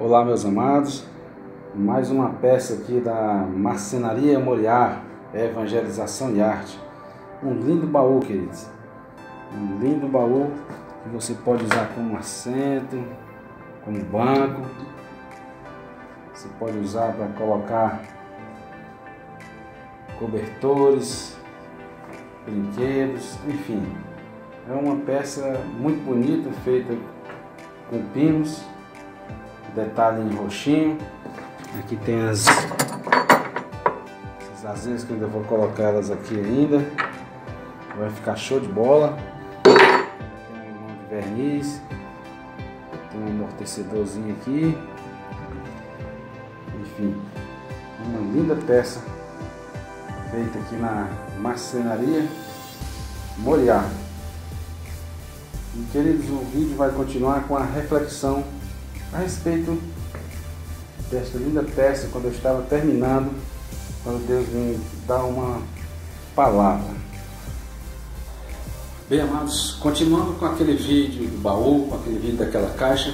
Olá, meus amados, mais uma peça aqui da Marcenaria Moriá, Evangelização e Arte. Um lindo baú, queridos, um lindo baú que você pode usar como assento, como banco. Você pode usar para colocar cobertores, brinquedos, enfim. É uma peça muito bonita, feita com pinos, detalhe em roxinho. Aqui tem essas asinhas que eu ainda vou colocar elas aqui ainda. Vai ficar show de bola. Tem um monte de verniz, tem um amortecedorzinho aqui. Enfim, uma linda peça feita aqui na Marcenaria Moriá. E, queridos, o vídeo vai continuar com a reflexão a respeito desta linda peça, quando eu estava terminando, quando Deus me dá uma palavra. Bem, amados, continuando com aquele vídeo do baú, com aquele vídeo daquela caixa,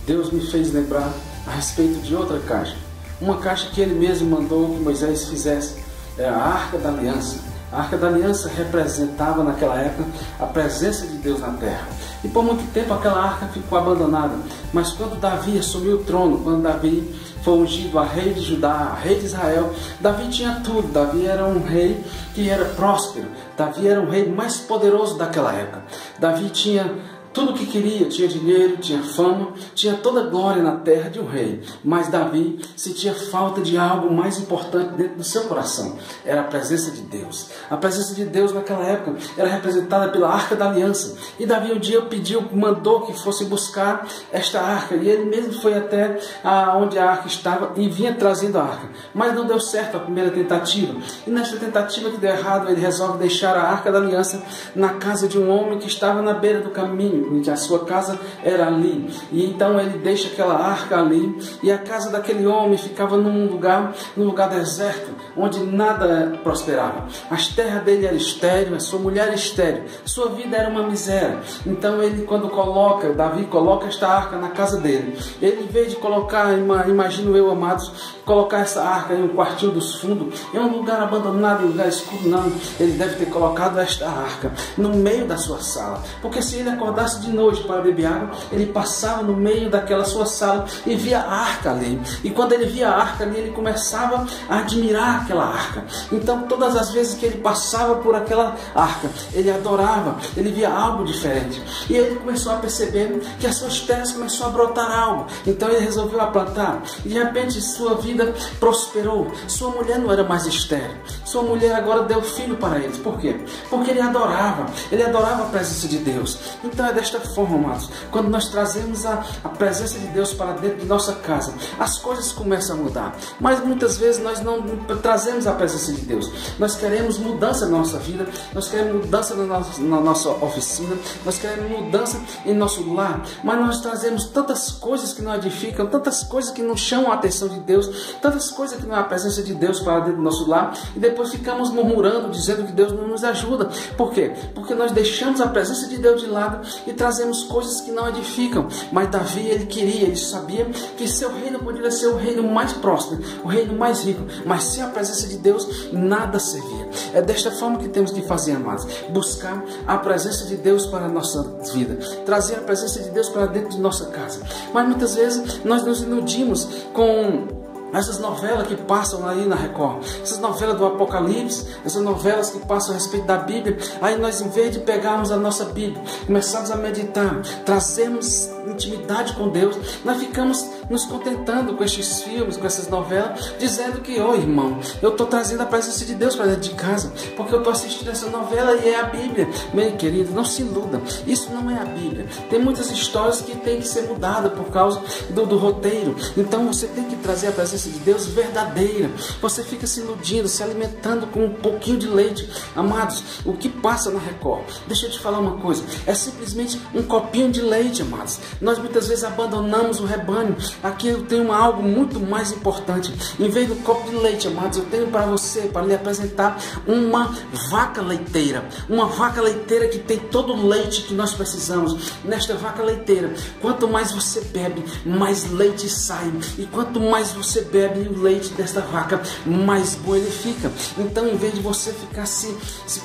Deus me fez lembrar a respeito de outra caixa. Uma caixa que Ele mesmo mandou que Moisés fizesse, é a Arca da Aliança. A Arca da Aliança representava naquela época a presença de Deus na terra. E por muito tempo aquela arca ficou abandonada. Mas quando Davi assumiu o trono, quando Davi foi ungido a rei de Judá, a rei de Israel, Davi tinha tudo. Davi era um rei que era próspero. Davi era o rei mais poderoso daquela época. Davi tinha tudo o que queria, tinha dinheiro, tinha fama, tinha toda a glória na terra de um rei. Mas Davi sentia falta de algo mais importante dentro do seu coração. Era a presença de Deus. A presença de Deus naquela época era representada pela Arca da Aliança. E Davi um dia mandou que fosse buscar esta arca. E ele mesmo foi até onde a arca estava e vinha trazendo a arca. Mas não deu certo a primeira tentativa. E nesta tentativa que deu errado, ele resolve deixar a Arca da Aliança na casa de um homem que estava na beira do caminho, que a sua casa era ali. E então ele deixa aquela arca ali, e a casa daquele homem ficava num lugar deserto, onde nada prosperava. As terras dele eram estéreis, a sua mulher era estéril, sua vida era uma miséria. Então ele, Davi coloca esta arca na casa dele, ele, em vez de colocar, imagino eu, amados, colocar essa arca em um quartinho dos fundos, em um lugar abandonado, em um lugar escuro, não. Ele deve ter colocado esta arca no meio da sua sala, porque se ele acordasse de noite para beber água, ele passava no meio daquela sua sala e via a arca ali. E quando ele via a arca ali, ele começava a admirar aquela arca. Então todas as vezes que ele passava por aquela arca, ele adorava, ele via algo diferente. E ele começou a perceber que as suas terras começou a brotar algo. Então ele resolveu a plantar. E de repente sua vida prosperou. Sua mulher não era mais estéril. Sua mulher agora deu filho para ele. Por quê? Porque ele adorava a presença de Deus. Então é desta forma, amados, quando nós trazemos a presença de Deus para dentro de nossa casa, as coisas começam a mudar. Mas muitas vezes nós não trazemos a presença de Deus. Nós queremos mudança na nossa vida, nós queremos mudança na nossa oficina, nós queremos mudança em nosso lar, mas nós trazemos tantas coisas que não edificam, tantas coisas que não chamam a atenção de Deus, tantas coisas que não é a presença de Deus para dentro do nosso lar, e depois ficamos murmurando, dizendo que Deus não nos ajuda. Por quê? Porque nós deixamos a presença de Deus de lado e trazemos coisas que não edificam. Mas Davi, ele sabia que seu reino poderia ser o reino mais próspero, o reino mais rico, mas sem a presença de Deus nada servia. É desta forma que temos que fazer, amados, buscar a presença de Deus para a nossa vida, trazer a presença de Deus para dentro de nossa casa. Mas muitas vezes nós nos iludimos com essas novelas que passam aí na Record, essas novelas do Apocalipse, essas novelas que passam a respeito da Bíblia. Aí nós, em vez de pegarmos a nossa Bíblia, começarmos a meditar, trazermos intimidade com Deus, nós ficamos nos contentando com estes filmes, com essas novelas, dizendo que, irmão, eu estou trazendo a presença de Deus para dentro de casa, porque eu estou assistindo essa novela e é a Bíblia. Meu querido, não se iluda, isso não é a Bíblia. Tem muitas histórias que tem que ser mudadas por causa do roteiro. Então você tem que trazer a presença de Deus verdadeira. Você fica se iludindo, se alimentando com um pouquinho de leite. Amados, o que passa na Record, deixa eu te falar uma coisa, é simplesmente um copinho de leite, amados. Nós muitas vezes abandonamos o rebanho. Aqui eu tenho algo muito mais importante. Em vez do copo de leite, amados, eu tenho para você, para lhe apresentar uma vaca leiteira. Uma vaca leiteira que tem todo o leite que nós precisamos. Nesta vaca leiteira, quanto mais você bebe, mais leite sai. E quanto mais você bebe o leite desta vaca, mais bom ele fica. Então, em vez de você ficar se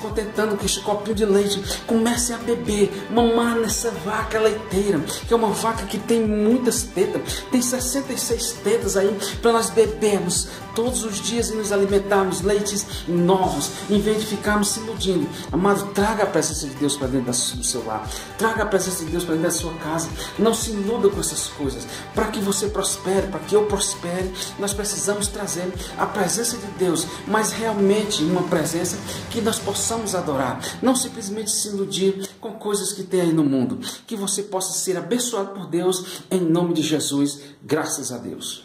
contentando com este copinho de leite, comece a beber, mamar nessa vaca leiteira, que é uma vaca que tem muitas tetas, tem 66 tetas aí para nós bebermos todos os dias e nos alimentarmos leites novos, em vez de ficarmos se iludindo. Amado, traga a presença de Deus para dentro do seu lar, traga a presença de Deus para dentro da sua casa. Não se iluda com essas coisas. Para que você prospere, para que eu prospere, nós precisamos trazer a presença de Deus, mas realmente uma presença que nós possamos adorar, não simplesmente se iludir com coisas que tem aí no mundo. Que você possa ser abençoado por Deus, em nome de Jesus, graças a Deus.